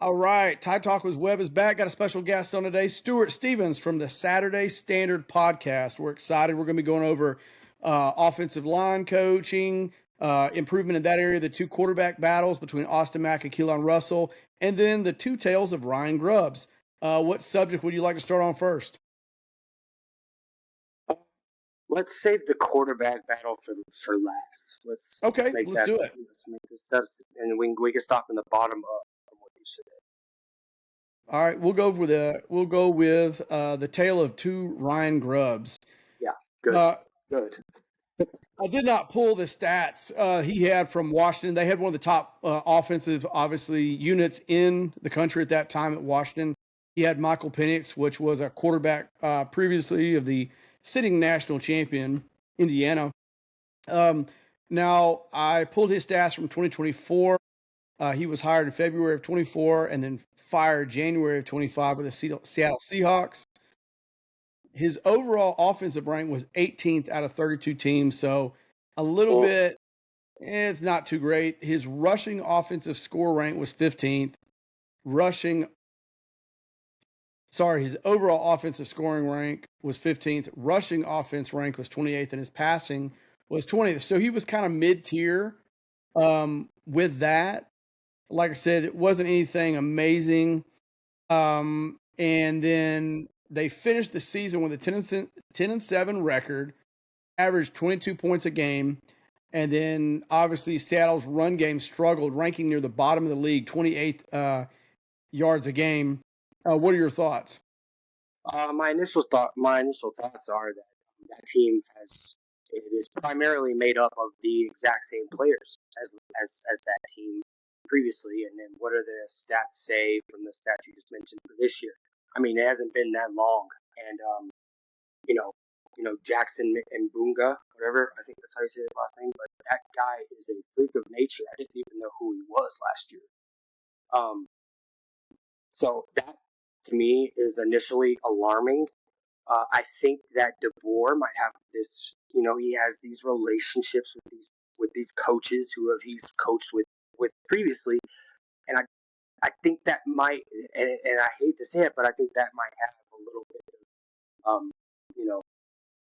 All right, Tide Talk with Webb is back. Got a special guest on today, Stuart Stevens from the Saturday Standard Podcast. We're excited. We're going to be going over offensive line coaching, improvement in that area, the two quarterback battles between Austin Mack and Keelan Russell, and then the two tales of Ryan Grubbs. What subject would you like to start on first? Let's save the quarterback battle for last. Let's do it. Let's make this up, and we can stop in the bottom up from what you said. All right, we'll go with the tale of two Ryan Grubbs. Yeah, good. Good. I did not pull the stats he had from Washington. They had one of the top offensive, obviously, units in the country at that time at Washington. He had Michael Penix, which was a quarterback previously of the sitting national champion, Indiana. Now, I pulled his stats from 2024. He was hired in February of 24 and then fired January of 25 with the Seattle Seahawks. His overall offensive rank was 18th out of 32 teams, so a little bit, it's not too great. His rushing offensive score rank was 15th. His overall offensive scoring rank was 15th. Rushing offense rank was 28th, and his passing was 20th. So he was kind of mid-tier with that. Like I said, it wasn't anything amazing. And then they finished the season with a 10-7 record, averaged 22 points a game. And then obviously Seattle's run game struggled, ranking near the bottom of the league, 28th yards a game. What are your thoughts? My initial thoughts are that team is primarily made up of the exact same players as that team previously. And then what are the stats say from the stats you just mentioned for this year? I mean, it hasn't been that long, and Jackson and Bunga, whatever, I think that's how you say his last name, but that guy is a freak of nature. I didn't even know who he was last year. So that, to me, is initially alarming. I think that DeBoer might have this, he has these relationships with these coaches who he's coached with previously, and I think that might, and I hate to say it, but I think that might have a little bit of,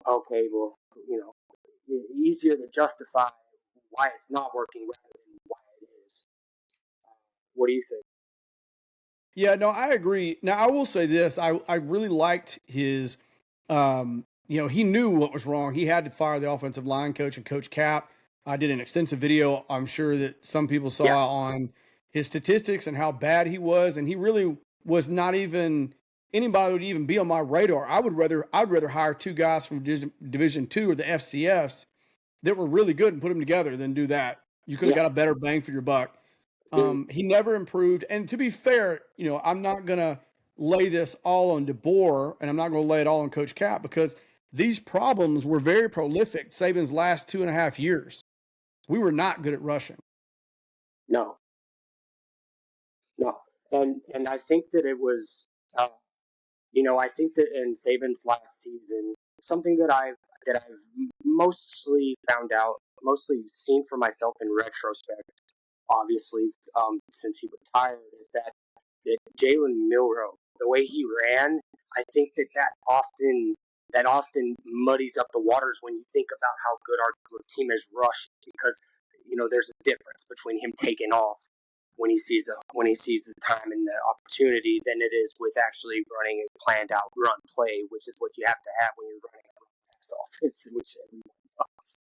okay, well, easier to justify why it's not working rather than why it is. What do you think? Yeah, no, I agree. Now, I will say this. I really liked his, he knew what was wrong. He had to fire the offensive line coach and Coach Cap. I did an extensive video, I'm sure that some people saw on his statistics and how bad he was. And he really was not even anybody would even be on my radar. I'd rather hire two guys from Division II or the FCS that were really good and put them together than do that. You could have got a better bang for your buck. He never improved. And to be fair, I'm not going to lay this all on DeBoer, and I'm not going to lay it all on Coach Cap, because these problems were very prolific Saban's last 2.5 years. We were not good at rushing. No. And I think that it was, I think that in Saban's last season, something that I've mostly found out, mostly seen for myself in retrospect, obviously, since he retired, is that Jalen Milroe, the way he ran, I think that often muddies up the waters when you think about how good our team is rushing, because there's a difference between him taking off when he sees the time and the opportunity than it is with actually running a planned out run play, which is what you have to have when you're running a pass offense, which everyone does.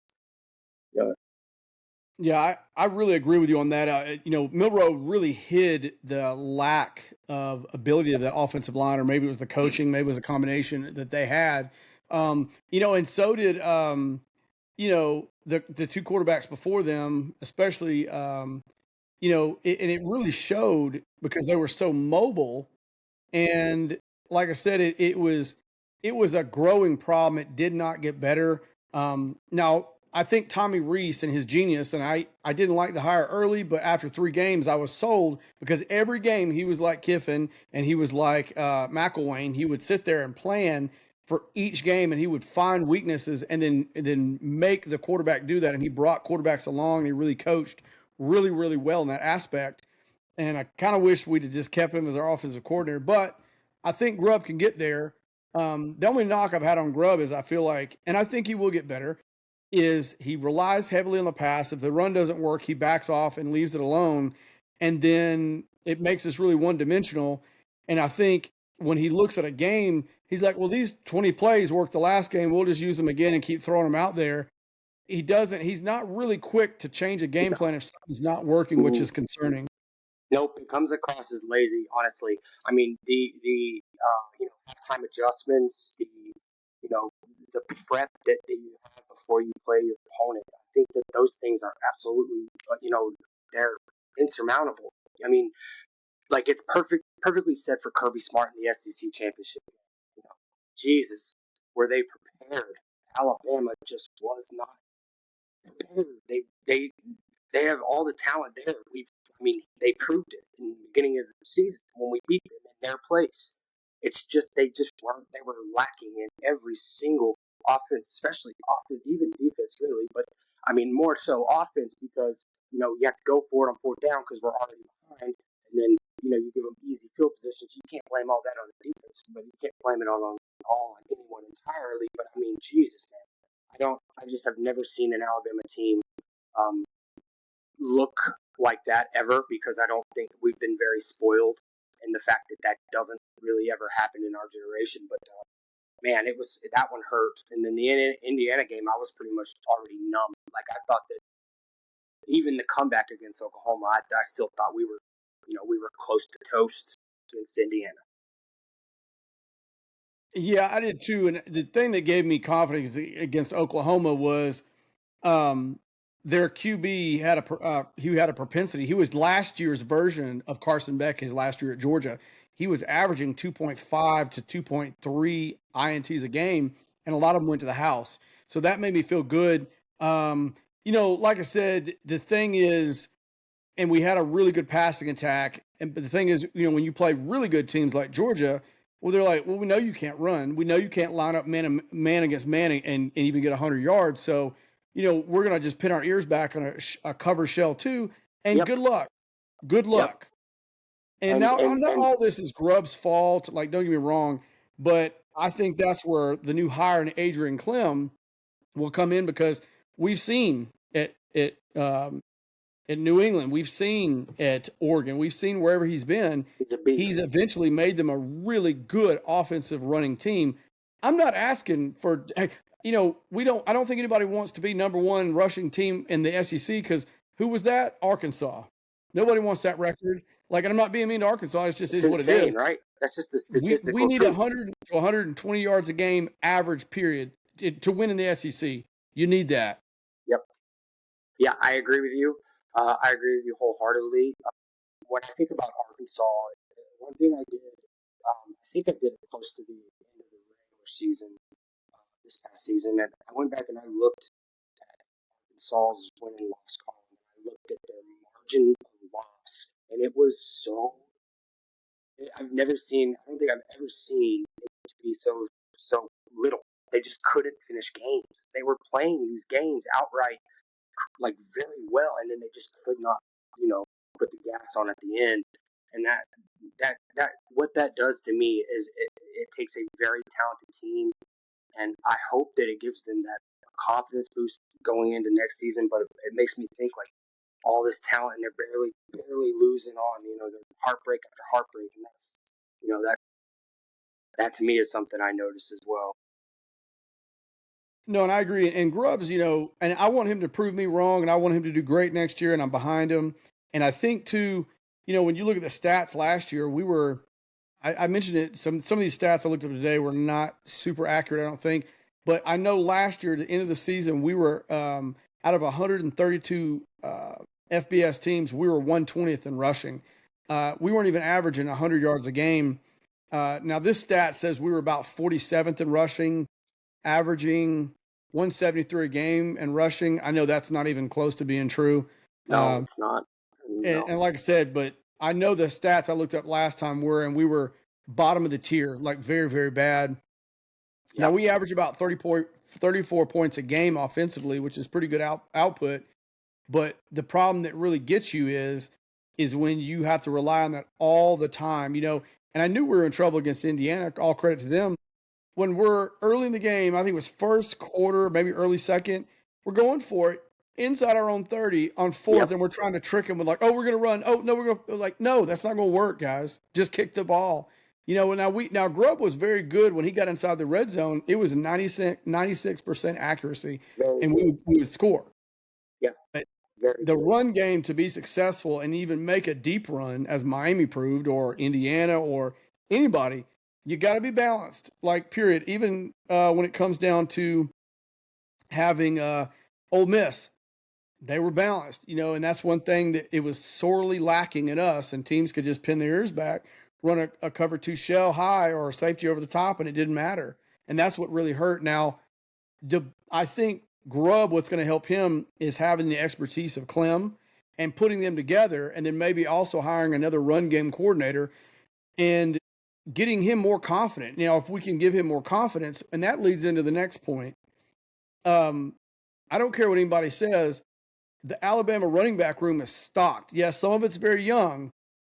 Yeah, I really agree with you on that. Milroe really hid the lack of ability of that offensive line, or maybe it was the coaching, maybe it was a combination that they had. And so did, the two quarterbacks before them, especially, and it really showed because they were so mobile. And like I said, it was a growing problem. It did not get better. Now, I think Tommy Rees and his genius, and I didn't like the hire early, but after 3 games, I was sold, because every game he was like Kiffin and he was like McElwain. He would sit there and plan for each game, and he would find weaknesses and then make the quarterback do that. And he brought quarterbacks along, and he really coached really, really well in that aspect. and I kind of wish we'd have just kept him as our offensive coordinator. But I think Grubb can get there. The only knock I've had on Grubb is I feel like, and I think he will get better, is he relies heavily on the pass. If the run doesn't work, he backs off and leaves it alone, and then it makes us really one dimensional. And I think when he looks at a game, he's like, well, these 20 plays worked the last game. We'll just use them again and keep throwing them out there. He doesn't, he's not really quick to change a game plan if something's not working, which is concerning. Nope, it comes across as lazy. Honestly, I mean halftime adjustments, you know the prep that you have before you play your opponent. I think that those things are absolutely they're insurmountable. I mean, like it's perfectly set for Kirby Smart in the SEC championship. You know, Jesus, were they prepared? Alabama just was not prepared. They have all the talent there. They proved it in the beginning of the season when we beat them in their place. It's just they just weren't. They were lacking in every single offense, especially offense, even defense, really. But I mean, more so offense because you have to go for it on fourth down because we're already behind, and then you give them easy field positions. You can't blame all that on the defense, but you can't blame it all on anyone entirely. But I mean, Jesus, man, I just have never seen an Alabama team look like that ever because I don't think we've been very spoiled in the fact that doesn't really ever happen in our generation. But man, that one hurt. And then the Indiana game, I was pretty much already numb. Like I thought that even the comeback against Oklahoma, I still thought we were close to toast against Indiana. Yeah, I did too. And the thing that gave me confidence against Oklahoma was their QB had a propensity. He was last year's version of Carson Beck his last year at Georgia. He was averaging 2.5 to 2.3 INTs a game, and a lot of them went to the house. So that made me feel good. Like I said, the thing is, and we had a really good passing attack. But the thing is, when you play really good teams like Georgia, well, they're like, well, we know you can't run. We know you can't line up man against man and even get 100 yards. So, we're going to just pin our ears back on a cover shell too. And Yep. good luck. Good luck. Yep. And not all this is Grubbs' fault. Like, don't get me wrong. But I think that's where the new hire in Adrian Clem will come in because we've seen it in New England, we've seen at Oregon, we've seen wherever he's been, he's eventually made them a really good offensive running team. I'm not asking for, I don't think anybody wants to be number one rushing team in the SEC because who was that? Arkansas. Nobody wants that record. Like, and I'm not being mean to Arkansas. It's just what insane, it is. Right? That's just a statistical. We need 100 to 120 yards a game average period to win in the SEC. You need that. Yep. Yeah, I agree with you. I agree with you wholeheartedly. When I think about Arkansas, one thing I did, I think I did it close to the end of the regular season this past season, and I went back and I looked at Arkansas's win and loss column, and I looked at their margin of loss, and it was so. I don't think I've ever seen it to be so little. They just couldn't finish games. They were playing these games outright like very well, and then they just could not, put the gas on at the end. And that what that does to me is it takes a very talented team, and I hope that it gives them that confidence boost going into next season. But it makes me think like all this talent, and they're barely losing on, they're heartbreak after heartbreak, and that's, that to me is something I notice as well. No, and I agree. And Grubbs, and I want him to prove me wrong, and I want him to do great next year, and I'm behind him. And I think too, when you look at the stats last year, I mentioned it. Some of these stats I looked up today were not super accurate, I don't think. But I know last year, at the end of the season, we were out of 132 FBS teams, we were 120th in rushing. We weren't even averaging 100 yards a game. Now this stat says we were about 47th in rushing, averaging 173 a game and rushing. I know that's not even close to being true. No, it's not. No. And like I said, but I know the stats I looked up last time we were bottom of the tier, like very, very bad. Yep. Now we average about 34 points a game offensively, which is pretty good output. But the problem that really gets you is is when you have to rely on that all the time, and I knew we were in trouble against Indiana, all credit to them. When we're early in the game, I think it was first quarter, maybe early second, we're going for it inside our own 30 on fourth, Yep. and we're trying to trick them with like, oh, we're going to run. Oh, no, we're going to like, no, that's not going to work, guys. Just kick the ball. Now Grubb was very good when he got inside the red zone. It was 96% accuracy, Very and good. we would score. Yeah. But Very the good. run game to be successful and even make a deep run, as Miami proved, or Indiana, or anybody, you got to be balanced. Like, period. Even when it comes down to having Ole Miss, they were balanced, and that's one thing that it was sorely lacking in us. And teams could just pin their ears back, run a cover two shell high or a safety over the top, and it didn't matter. And that's what really hurt. Now, I think Grubb, what's going to help him is having the expertise of Clem and putting them together, and then maybe also hiring another run game coordinator and getting him more confident. If we can give him more confidence, and that leads into the next point. I don't care what anybody says. The Alabama running back room is stocked. Yes, some of it's very young.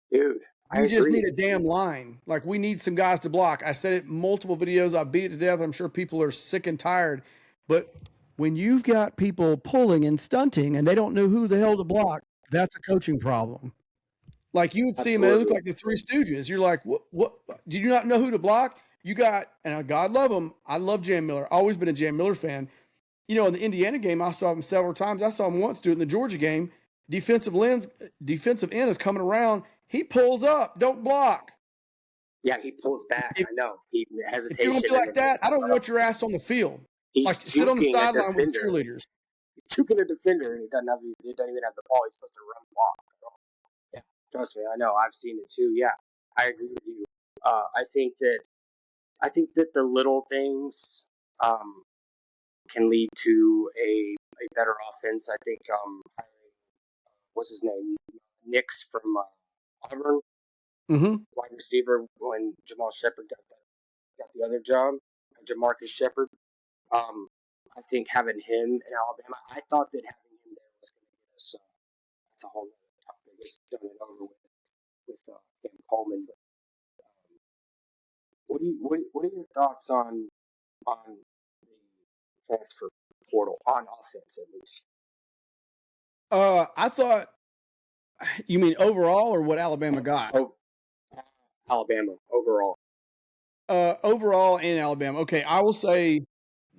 Dude, I You just agree. need a damn line. Like, we need some guys to block. I said it in multiple videos. I beat it to death. I'm sure people are sick and tired. But when you've got people pulling and stunting and they don't know who the hell to block, that's a coaching problem. Like, you would see them, they look Absolutely. like the Three Stooges. You're like, what? Did you not know who to block? You got, and God love him. I love Jan Miller. Always been a Jan Miller fan. In the Indiana game, I saw him several times. I saw him once do it in the Georgia game. Defensive end is coming around. He pulls up. Don't block. Yeah, he pulls back. If, I know. He if you're hesitation. going to be like that, I don't want your ass on the field. He's Like, sit on the juking a sideline with defender. cheerleaders. He's juking a defender, and he doesn't even have the ball. He's supposed to run block. Yeah, trust me, I know. I've seen it too. Yeah, I agree with you. I think that the little things can lead to a better offense. I think what's his name, Nix from Auburn, wide receiver when Jamal Shepard got the other job, Jamarcus Shepard. I think having him in Alabama, I thought that having him there was going to get us. That's a whole other topic. It's done and over with Cam Coleman. But what are your thoughts on the transfer portal on offense at least? I thought, you mean overall or what Alabama got? Oh, Alabama overall. Overall in Alabama. Okay, I will say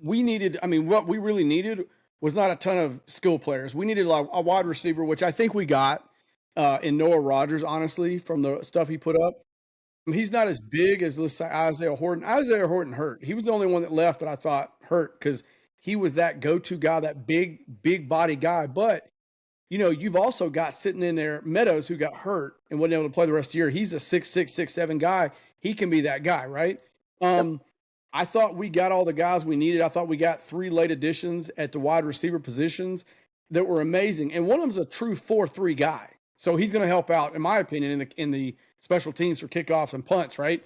what we really needed was not a ton of skill players. We needed a wide receiver, which I think we got in Noah Rogers, honestly, from the stuff he put up. He's not as big as, let's say, Isaiah Horton. Isaiah Horton hurt. He was the only one that left that I thought hurt because he was that go-to guy, that big body guy. But, you've also got sitting in there Meadows, who got hurt and wasn't able to play the rest of the year. He's a 6'6", 6'7" guy. He can be that guy, right? Yep. I thought we got all the guys we needed. I thought we got 3 late additions at the wide receiver positions that were amazing. And one of them's a true 4-3 guy. So he's going to help out, in my opinion, in the special teams for kickoffs and punts, right?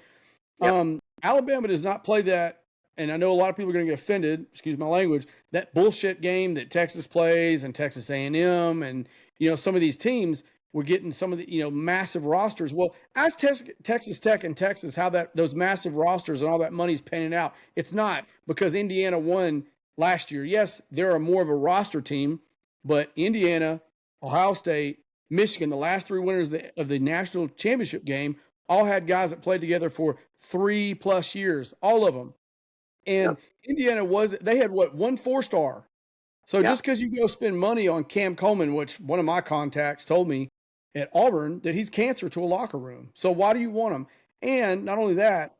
Yep. Alabama does not play that, and I know a lot of people are going to get offended, excuse my language, that bullshit game that Texas plays and Texas A&M and, some of these teams were getting some of the, massive rosters. Well, ask Texas Tech and Texas how those massive rosters and all that money's panning out. It's not, because Indiana won last year. Yes, they're more of a roster team, but Indiana, Ohio State, Michigan, the last 3 winners of the national championship game, all had guys that played together for 3+ years, all of them. And Indiana they had 1 4-star. So just because you go spend money on Cam Coleman, which one of my contacts told me at Auburn that he's cancer to a locker room. So why do you want him? And not only that,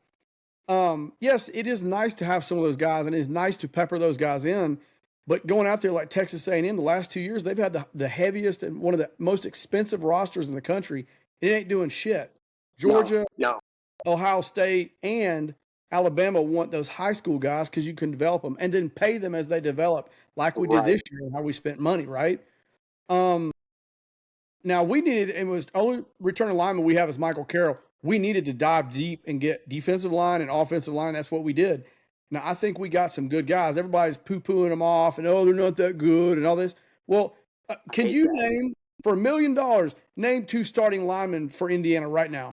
yes, it is nice to have some of those guys, and it is nice to pepper those guys in. But going out there like Texas A&M, the last 2 years, they've had the heaviest and one of the most expensive rosters in the country. It ain't doing shit. Georgia, No. Ohio State, and Alabama want those high school guys because you can develop them and then pay them as they develop, like we did this year and how we spent money, right? Now we needed, it was only returning lineman we have is Michael Carroll. We needed to dive deep and get defensive line and offensive line. That's what we did. Now, I think we got some good guys. Everybody's poo-pooing them off and, they're not that good and all this. Well, can you name For $1 million, name 2 starting linemen for Indiana right now.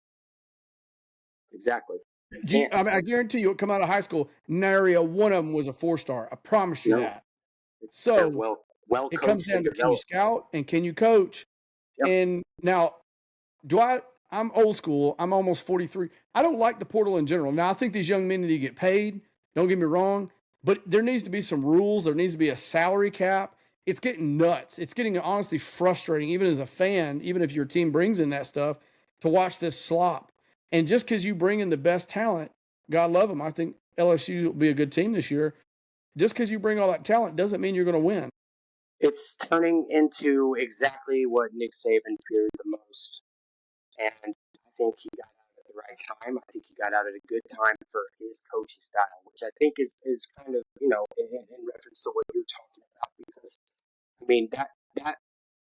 Exactly. You Do you, can't. I mean, I guarantee you, come out of high school, nary a one of them was a 4-star. I promise you No, that. they're So well it comes coached down and to, can you developed. scout and can you coach? Yep. And now, I'm old school. I'm almost 43. I don't like the portal in general. Now, I think these young men need to get paid. Don't get me wrong, but there needs to be some rules. There needs to be a salary cap. It's getting nuts. It's getting honestly frustrating, even as a fan, even if your team brings in that stuff, to watch this slop. And just because you bring in the best talent, God love them. I think LSU will be a good team this year. Just because you bring all that talent doesn't mean you're going to win. It's turning into exactly what Nick Saban feared the most. And I think he got out at the right time. I think he got out at a good time for his coaching style, which I think is kind of, in reference to what you're talking about. Because, I mean, that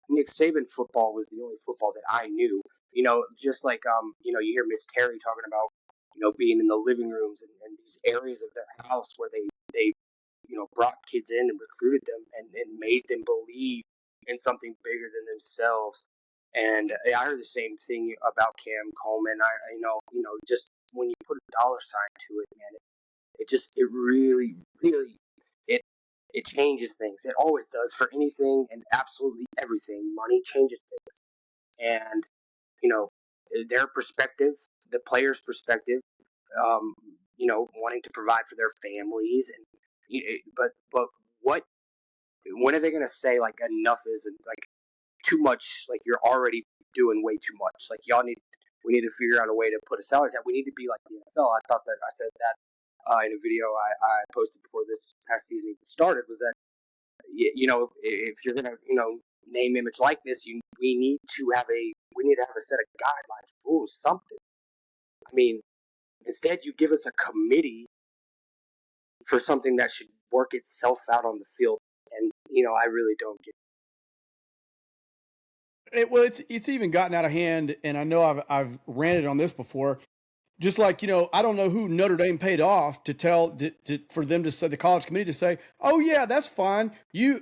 Nick Saban football was the only football that I knew. Just like, you hear Miss Terry talking about, being in the living rooms and these areas of their house where they brought kids in and recruited them and made them believe in something bigger than themselves. And I heard the same thing about Cam Coleman. Just when you put a dollar sign to it, man, it really, really, it it changes things. It always does for anything and absolutely everything. Money changes things, and you know their perspective, the player's perspective, wanting to provide for their families, and but what when are they going to say like enough isn't like too much? Like you're already doing way too much. Like we need to figure out a way to put a salary cap. We need to be like the NFL. I thought that I said that in a video I posted before this past season even started was that if you're gonna name image likeness, we need to have a set of guidelines, rules, something. I mean, instead you give us a committee for something that should work itself out on the field, and I really don't get. Well, it's even gotten out of hand, and I know I've ranted on this before. Just like, I don't know who Notre Dame paid off for them to say, the college committee to say, oh yeah, that's fine.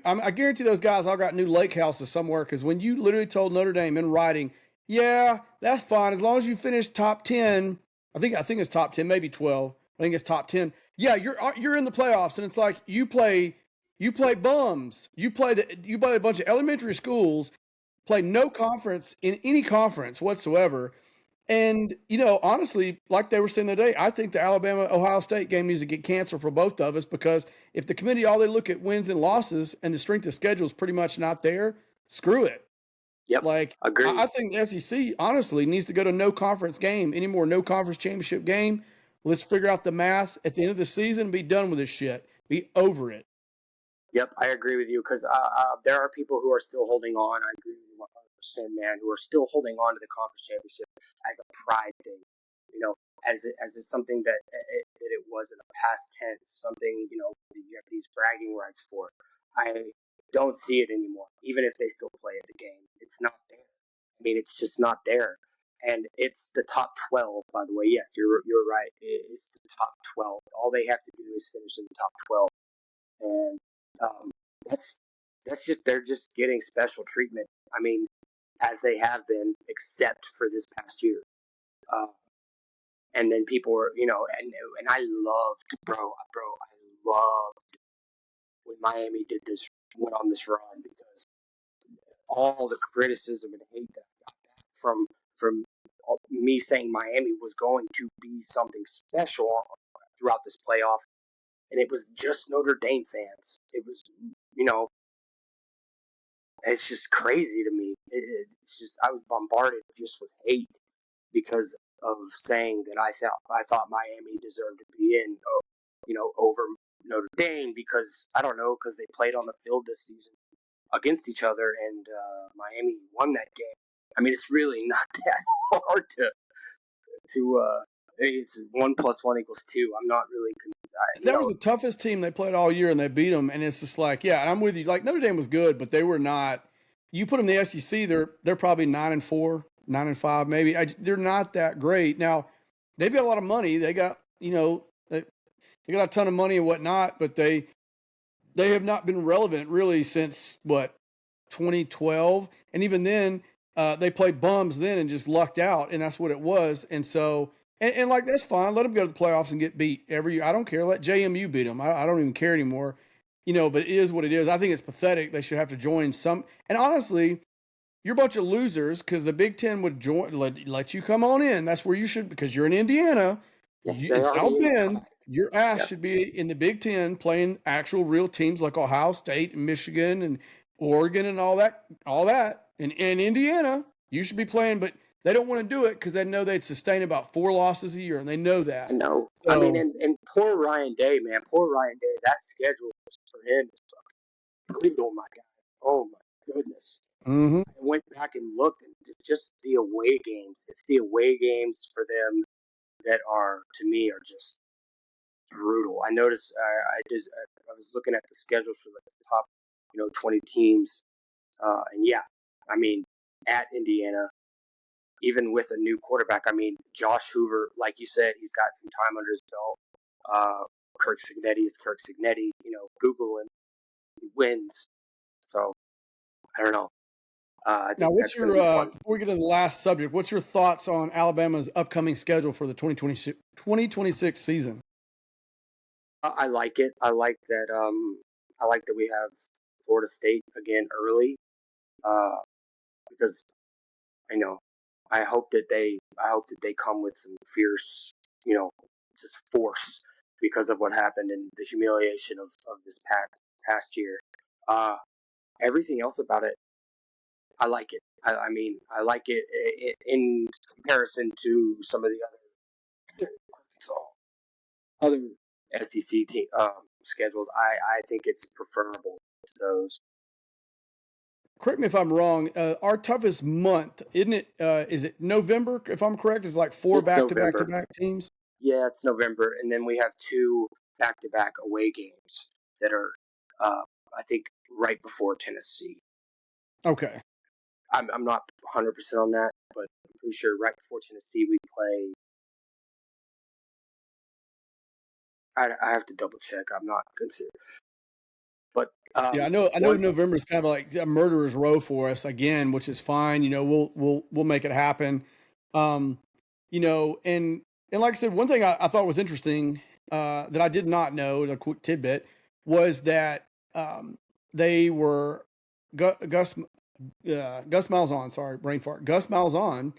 I guarantee those guys all got new lake houses somewhere, because when you literally told Notre Dame in writing, yeah, that's fine as long as you finish top 10. I think it's top 10, maybe 12. I think it's top 10. Yeah, you're in the playoffs, and it's like you play bums. You play a bunch of elementary schools, play no conference in any conference whatsoever. And, honestly, like they were saying today, I think the Alabama-Ohio State game needs to get canceled for both of us, because if the committee, all they look at wins and losses and the strength of schedule is pretty much not there, screw it. Yep, Like, agreed. I think the SEC, honestly, needs to go to no conference game anymore, no conference championship game. Let's figure out the math at the end of the season, be done with this shit. Be over it. Yep, I agree with you because there are people who are still holding on. I agree with you 100%, man, who are still holding on to the conference championship as a pride thing. As it's something that it was in the past tense, something you have these bragging rights for. I don't see it anymore. Even if they still play at the game, it's not there. I mean, it's just not there. And it's the top 12, by the way. Yes, you're right. It's the top 12. All they have to do is finish in the top 12, and um, that's just they're just getting special treatment. I mean, as they have been, except for this past year. Uh, and then people were, and I loved, I loved when Miami went on this run, because all the criticism and hate that I got from me saying Miami was going to be something special throughout this playoff, and it was just Notre Dame fans. It was, you know, it's just crazy to me. It's just I was bombarded just with hate because of saying that I thought Miami deserved to be in, over Notre Dame, because I don't know, because they played on the field this season against each other, and Miami won that game. I mean, it's really not that hard to it's 1+1=2. I'm not really That was the toughest team they played all year, and they beat them. And it's just like, yeah, and I'm with you. Like, Notre Dame was good, but they were not. You put them in the SEC, they're probably 9-4, 9-5, maybe. They're not that great. Now, they've got a lot of money. They got, they got a ton of money and whatnot, but they have not been relevant really since what, 2012, and even then, they played bums then and just lucked out, and that's what it was. And so, and like that's fine. Let them go to the playoffs and get beat every year. I don't care. Let JMU beat them. I don't even care anymore. But it is what it is. I think it's pathetic. They should have to join some. And honestly, you're a bunch of losers because the Big Ten would let you come on in. That's where you should, because you're in Indiana, Yeah, in they South already Bend. tried. Your ass Yep. should be in the Big Ten playing actual real teams like Ohio State and Michigan and Oregon and all that, And Indiana, you should be playing, but they don't want to do it because they know they'd sustain about 4 losses a year, and they know I that. know. I mean, So, and poor Ryan Day, man. Poor Ryan Day. That schedule for him is brutal, my guy. Oh my goodness. mhm. I went back and looked, and just the away games. It's the away games for them that are, to me, are just brutal. I noticed. I was looking at the schedule for the top, 20 teams, and yeah, I mean, at Indiana, even with a new quarterback, I mean, Josh Hoover, like you said, he's got some time under his belt. Kirk Cignetti is Kirk Cignetti. Google him, he wins. So I don't know. I Now, think what's that's going your to be fun. before we get to the last subject? What's your thoughts on Alabama's upcoming schedule for the 2026 season? I like it. I like that. I like that we have Florida State again early. Uh, because I know. I hope that they come with some fierce, you know, just force because of what happened and the humiliation of this past year. Uh, Everything else about it, I like it. I mean, I like it in comparison to some of the other SEC schedules. I think it's preferable to those. Correct me if I'm wrong. Our toughest month, isn't it? Is it November? If I'm correct, it's like 4 It's back to back to November. back teams. Yeah, it's November, and then we have two back-to-back away games that are, uh, I think, right before Tennessee. Okay. I'm not 100% on that, but I'm pretty sure right before Tennessee we play. I have to double check. I'm not considered, but Yeah, I know one. November is kind of like a murderer's row for us again, which is fine. We'll make it happen. Um, and like I said, one thing I thought was interesting that I did not know, a quick tidbit, was that they were Gus Malzahn, sorry, brain fart. Gus Malzahn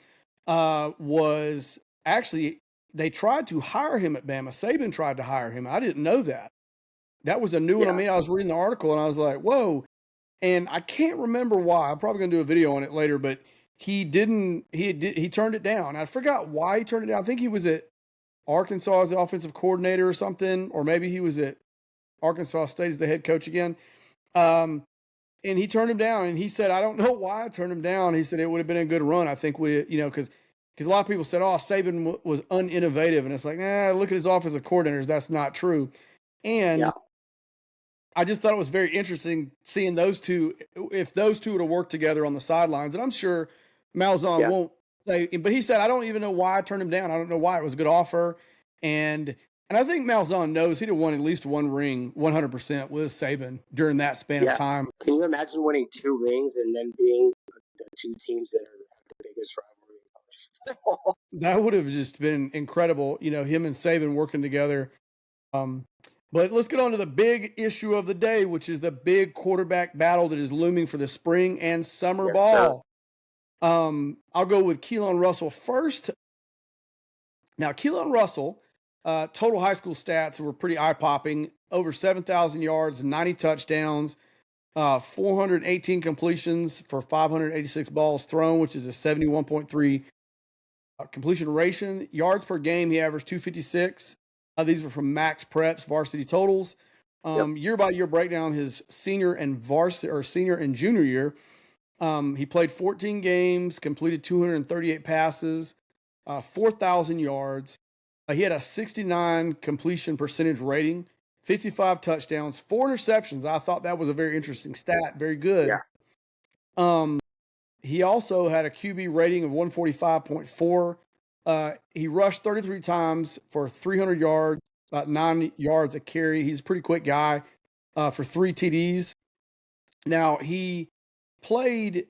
was actually, they tried to hire him at Bama. Saban tried to hire him. I didn't know that. That was a new one on Yeah, me. I was reading the article and I was like, whoa. And I can't remember why. I'm probably going to do a video on it later, but he didn't, he turned it down. I forgot why he turned it down. I think he was at Arkansas as the offensive coordinator or something, or maybe he was at Arkansas State as the head coach again. Um, and he turned him down and he said, I don't know why I turned him down. He said it would have been a good run. I think because a lot of people said, oh, Saban was uninnovative. And it's like, look at his offensive coordinators. That's not true. And yeah, I just thought it was very interesting seeing those two, if those two would have worked together on the sidelines. And I'm sure Malzahn yeah, won't say, but he said, I don't even know why I turned him down. I don't know why. It was a good offer. And I think Malzahn knows he'd have won at least one ring 100% with Saban during that span of yeah. time. Can you imagine winning 2 rings and then being the two teams that have the biggest rivalry in college? That would have just been incredible, him and Saban working together. Um, but let's get on to the big issue of the day, which is the big quarterback battle that is looming for the spring and summer Yes, sir. ball. I'll go with Keelan Russell first. Now, Keelan Russell, total high school stats were pretty eye popping: over 7,000 yards, 90 touchdowns, 418 completions for 586 balls thrown, which is a 71.3 completion ratio. Yards per game, he averaged 256. These were from Max Preps varsity totals. Yep. Year by year breakdown, his senior and junior year. He played 14 games, completed 238 passes, 4,000 yards. He had a 69 completion percentage rating, 55 touchdowns, 4 interceptions. I thought that was a very interesting stat. Very good. Yeah. Um, he also had a QB rating of 145.4. He rushed 33 times for 300 yards, about 9 yards a carry. He's a pretty quick guy for 3 TDs. Now, he played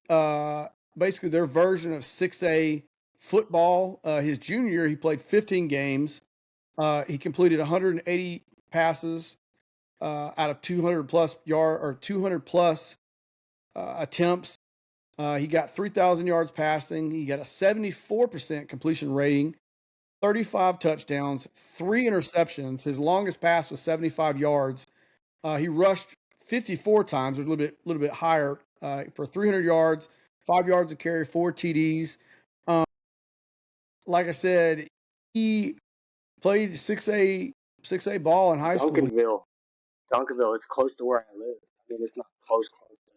basically their version of 6A football. His junior year, he played 15 games. He completed 180 passes out of 200 plus yard or 200 plus attempts. He got 3,000 yards passing. He got a 74% completion rating, 35 touchdowns, 3 interceptions. His longest pass was 75 yards. He rushed 54 times, or a little bit higher, for 300 yards, 5 yards of carry, 4 TDs. Um, like I said, he played 6A ball in high school. Duncanville. It's close to where I live. I mean, it's not close.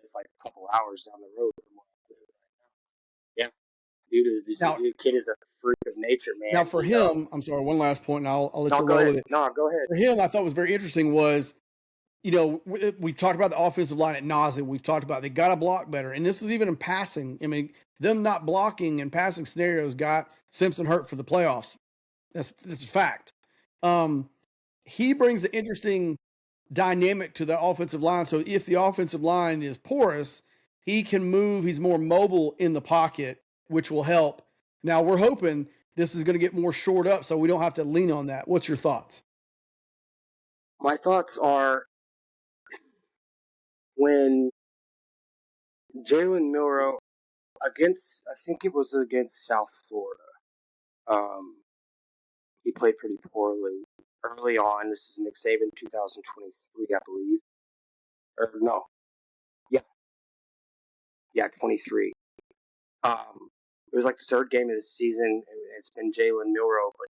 It's like a couple hours down the road from where I live right now. Yeah, Now, the kid is a freak of nature, now man. for him, I'm sorry, one last point, and I'll let No, you go roll ahead. with it. No, go ahead. For him, I thought was very interesting was, we've talked about the offensive line at nauseam. We've talked about they got to block better, and this is even in passing. I mean, them not blocking in passing scenarios got Simpson hurt for the playoffs. That's a fact. He brings an interesting dynamic to the offensive line. So if the offensive line is porous, he can move. He's more mobile in the pocket, which will help. Now we're hoping this is going to get more shored up, so we don't have to lean on that. What's your thoughts? My thoughts are when Jalen Milroe I think it was against South Florida. He played pretty poorly early on. This is Nick Saban, 2023, I believe. Or no, yeah, 23. It was like the third game of the season. It's been Jalen Milroe, but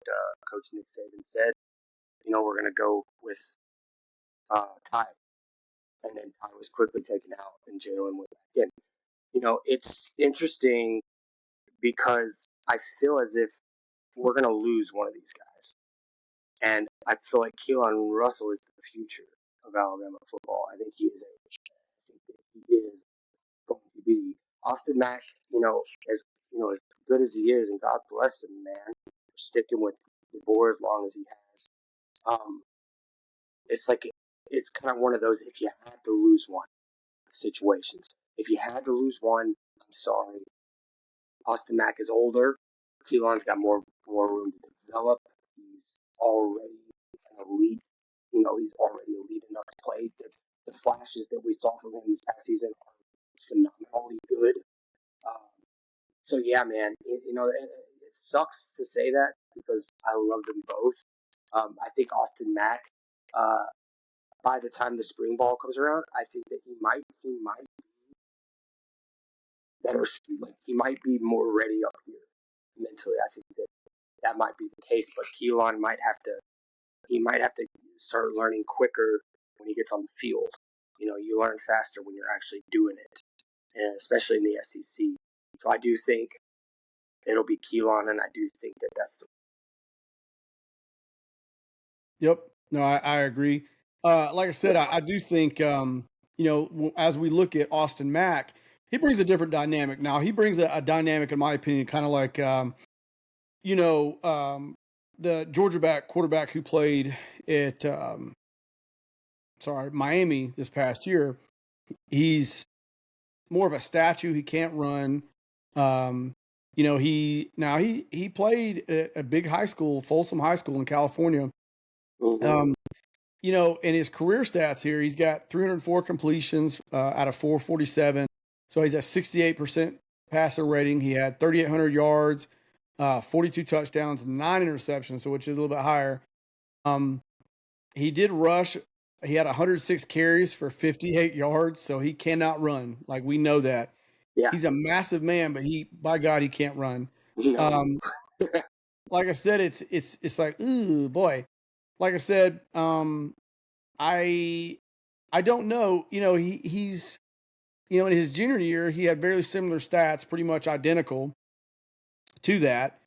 Coach Nick Saban said, we're going to go with Ty. And then Ty was quickly taken out, and Jalen went back in. It's interesting because I feel as if we're going to lose one of these guys. And I feel like Keelan Russell is the future of Alabama football. I think he is I think that he is going to be Austin Mack. As good as he is, and God bless him, man, for sticking with DeBoer as long as he has. Um, it's like it's kind of one of those if you had to lose one situations. If you had to lose one, I'm sorry. Austin Mack is older. Keelan's got more room to develop. He's already an elite. He's already elite enough to play. The flashes that we saw from him this past season are phenomenally good. So yeah, man, it sucks to say that because I love them both. I think Austin Mack, by the time the spring ball comes around, I think that he might be better. Like he might be more ready up here mentally. I think that might be the case, but Keelan might have to start learning quicker when he gets on the field. You learn faster when you're actually doing it, and especially in the SEC. So I do think it'll be Keelan, and I do think that that's the. Yep. No, I agree. Like I said, I do think, as we look at Austin Mack, he brings a different dynamic. Now, he brings a dynamic, in my opinion, kind of like, the Georgia quarterback who played at, Miami this past year. He's more of a statue. He can't run. He played at a big high school, Folsom High School in California. Mm-hmm. In his career stats here, he's got 304 completions out of 447. So he's at 68% passer rating. He had 3,800 yards, 42 touchdowns, 9 interceptions, so which is a little bit higher. He did rush. He had 106 carries for 58 yards, so he cannot run. Like we know that. Yeah. He's a massive man, but by God, he can't run. No. Like I said, it's like, ooh, boy. Like I said, I don't know. He's in his junior year, he had very similar stats, pretty much identical to that.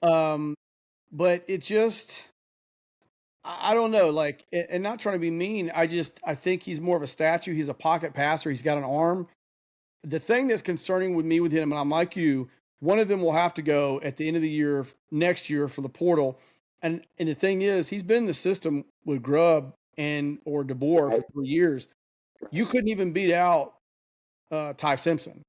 But it just I don't know, like, and not trying to be mean. I think he's more of a statue. He's a pocket passer. He's got an arm. The thing that's concerning with me with him, and I'm like you, one of them will have to go at the end of the year next year for the portal. And the thing is, he's been in the system with Grubb or DeBoer for 3 years. You couldn't even beat out Ty Simpson.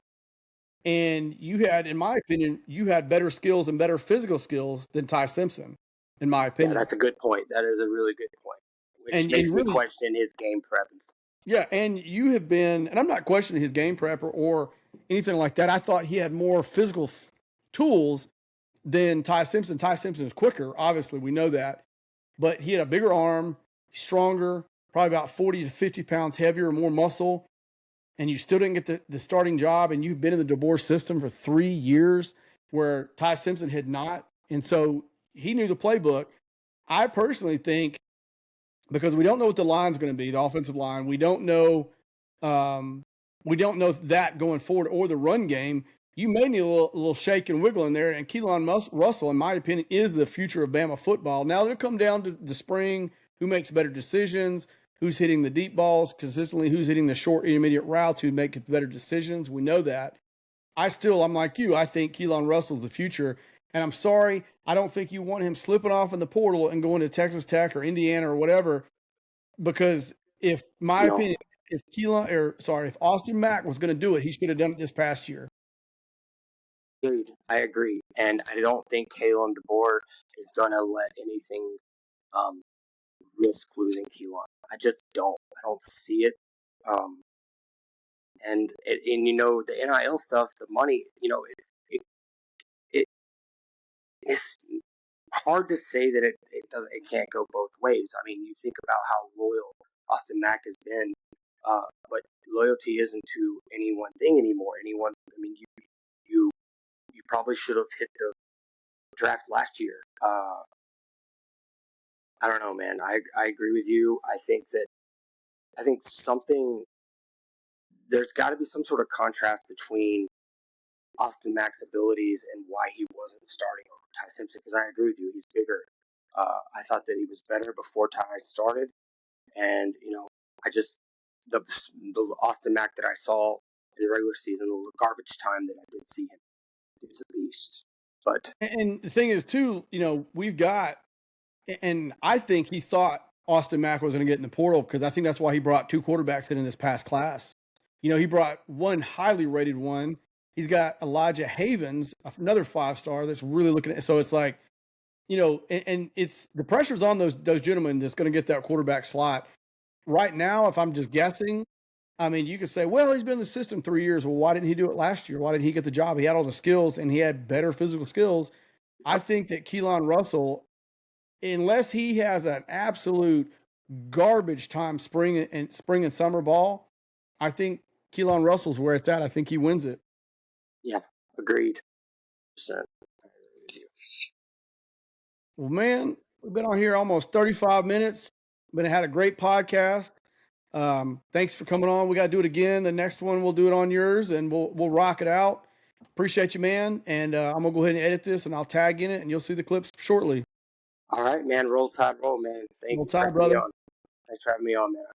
And you had, in my opinion, you had better skills and better physical skills than Ty Simpson, in my Yeah, opinion. that's a good point. That is a really good point, which And makes me really, question his game prep and stuff. yeah, and you have been, and I'm not questioning his game prep or anything like that. I thought he had more physical tools than Ty Simpson. Ty Simpson is quicker, obviously, we know that, but he had a bigger arm, stronger, probably about 40 to 50 pounds heavier, more muscle, and you still didn't get the starting job, and you've been in the DeBoer system for 3 years where Ty Simpson had not. And so he knew the playbook. I personally think, because we don't know what the line's going to be, the offensive line. Um, we don't know that going forward, or the run game. You may need a little shake and wiggle in there. And Keelan Russell, in my opinion, is the future of Bama football. Now it'll come down to the spring, who makes better decisions, who's hitting the deep balls consistently, who's hitting the short intermediate routes, who make better decisions. We know that. I'm like you. I think Keelan Russell's the future. And I'm sorry, I don't think you want him slipping off in the portal and going to Texas Tech or Indiana or whatever. Because if my No, opinion, if Austin Mack was going to do it, he should have done it this past year. dude, I agree, and I don't think Kalen DeBoer is gonna let anything risk losing Keelan. I just don't. I don't see it. Um, and the NIL stuff, the money, it it's hard to say that it can't go both ways. I mean, you think about how loyal Austin Mack has been, but loyalty isn't to any one thing anymore. I mean, you probably should have hit the draft last year. I don't know, man. I agree with you. I think there's got to be some sort of contrast between Austin Mack's abilities and why he wasn't starting over Ty Simpson. Because I agree with you, he's bigger. I thought that he was better before Ty started, and I just the Austin Mack that I saw in the regular season, the garbage time that I did see him, it's a beast. But And the thing is, too, we've got, and I think he thought Austin Mack was going to get in the portal, because I think that's why he brought two quarterbacks in this past class. He brought one highly rated one. He's got Elijah Havens, another 5-star that's really looking at. So it's like, and it's the pressure's on those gentlemen that's going to get that quarterback slot. Right now, if I'm just guessing, I mean, you could say, well, he's been in the system 3 years. Well, why didn't he do it last year? Why didn't he get the job? He had all the skills, and he had better physical skills. I think that Keelan Russell, unless he has an absolute garbage time spring and summer ball, I think Keelan Russell's where it's at. I think he wins it. yeah, agreed. Well, man, we've been on here almost 35 minutes. Had a great podcast. Thanks for coming on. We got to do it again. The next one, we'll do it on yours, and we'll rock it out. Appreciate you, man. And I'm gonna go ahead and edit this, and I'll tag in it, and you'll see the clips shortly. All right, man. Roll Tide, roll, man. Thanks Roll for Tide, having me brother. on. Thanks for having me on, man.